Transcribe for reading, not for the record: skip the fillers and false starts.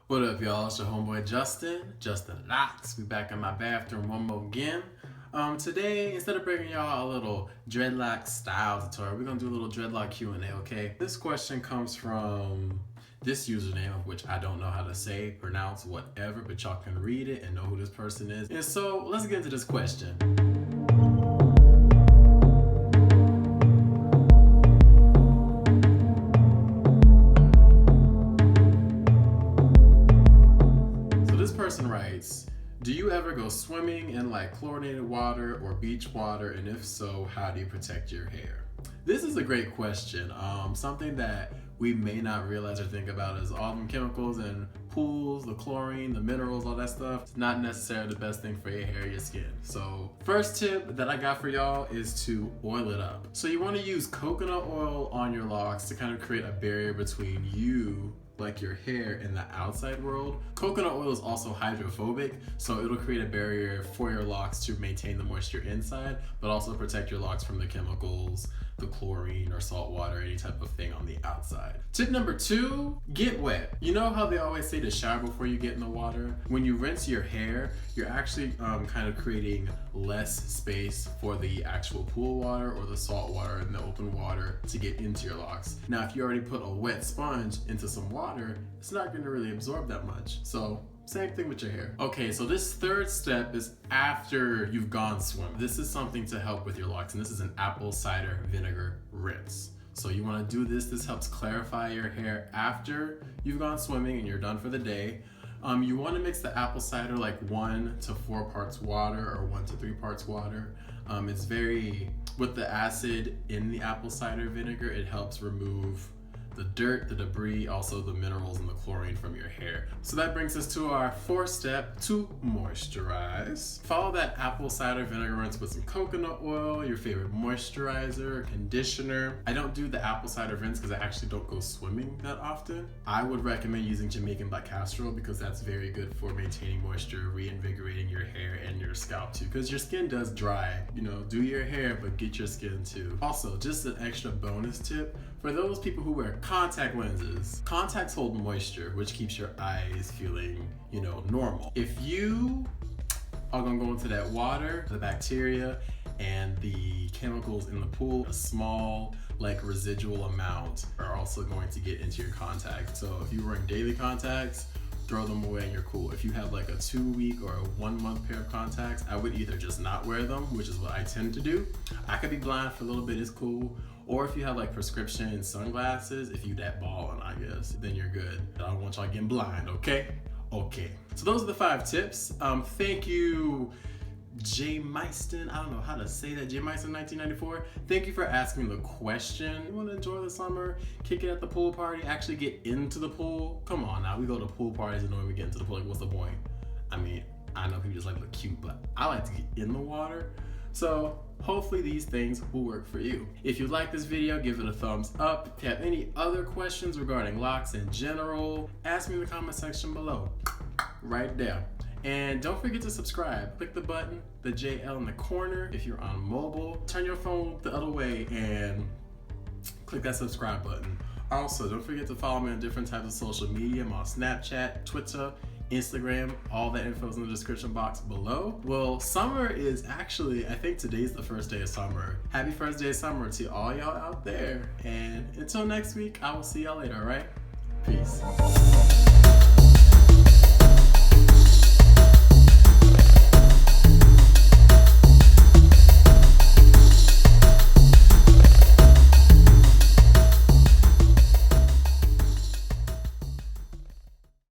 What up, y'all? It's your homeboy Justin Locs. We back in my bathroom one more again. Today, instead of bringing y'all a little dreadlock style tutorial, we're gonna do a little dreadlock Q&A, okay? This question comes from this username, which I don't know how to say, pronounce, whatever, but y'all can read it and know who this person is. And so, let's get into this question. Person writes, do you ever go swimming in like chlorinated water or beach water, and if so, how do you protect your hair? This is a great question. Something that we may not realize or think about is all them chemicals in pools, the chlorine, the minerals, all that stuff. It's not necessarily the best thing for your hair or your skin. So first tip that I got for y'all is to oil it up. So you want to use coconut oil on your locks to kind of create a barrier between you, like your hair, in the outside world. Coconut oil is also hydrophobic, so it'll create a barrier for your locks to maintain the moisture inside, but also protect your locks from the chemicals, the chlorine or salt water, any type of thing on the outside. Tip number 2, get wet. You know how they always say to shower before you get in the water? When you rinse your hair, you're actually kind of creating less space for the actual pool water or the salt water in the open water to get into your locks. Now, if you already put a wet sponge into some water, it's not going to really absorb that much. So same thing with your hair. Okay, so this third step is after you've gone swimming. This is something to help with your locks, and this is an apple cider vinegar rinse. So you want to do this. This helps clarify your hair after you've gone swimming and you're done for the day. You want to mix the apple cider like 1 to 4 parts water or 1 to 3 parts water. It's with the acid in the apple cider vinegar, it helps remove the dirt, the debris, also the minerals and the chlorine from your hair. So that brings us to our 4th step, to moisturize. Follow that apple cider vinegar rinse with some coconut oil, your favorite moisturizer, conditioner. I don't do the apple cider rinse because I actually don't go swimming that often. I would recommend using Jamaican black castor oil because that's very good for maintaining moisture, reinvigorating your hair and your scalp too, because your skin does dry. You know, do your hair, but get your skin too. Also, just an extra bonus tip, for those people who wear contact lenses, contacts hold moisture, which keeps your eyes feeling, normal. If you are gonna go into that water, the bacteria and the chemicals in the pool, a small residual amount are also going to get into your contact. So if you're wearing daily contacts, throw them away and you're cool. If you have like a 2-week or a 1-month pair of contacts, I would either just not wear them, which is what I tend to do. I could be blind for a little bit, it's cool. Or if you have prescription sunglasses, if you that ballin', I guess, then you're good. I don't want y'all getting blind, okay? Okay. So those are the 5 tips. Thank you, J. Meiston. I don't know how to say that. J. Meiston 1994. Thank you for asking the question. You want to enjoy the summer? Kick it at the pool party? Actually get into the pool? Come on now. We go to pool parties and when we get into the pool, what's the point? I mean, I know people just look cute, but I like to get in the water. So hopefully these things will work for you. If you like this video, give it a thumbs up. If you have any other questions regarding locks in general, ask me in the comment section below, right there. And don't forget to subscribe. Click the button, the JL in the corner. If you're on mobile, turn your phone the other way and click that subscribe button. Also, don't forget to follow me on different types of social media. I'm on Snapchat, Twitter, Instagram. All that info is in the description box below. Well, summer is actually, I think today's the first day of summer. Happy first day of summer to all y'all out there. And until next week, I will see y'all later, all right? Peace.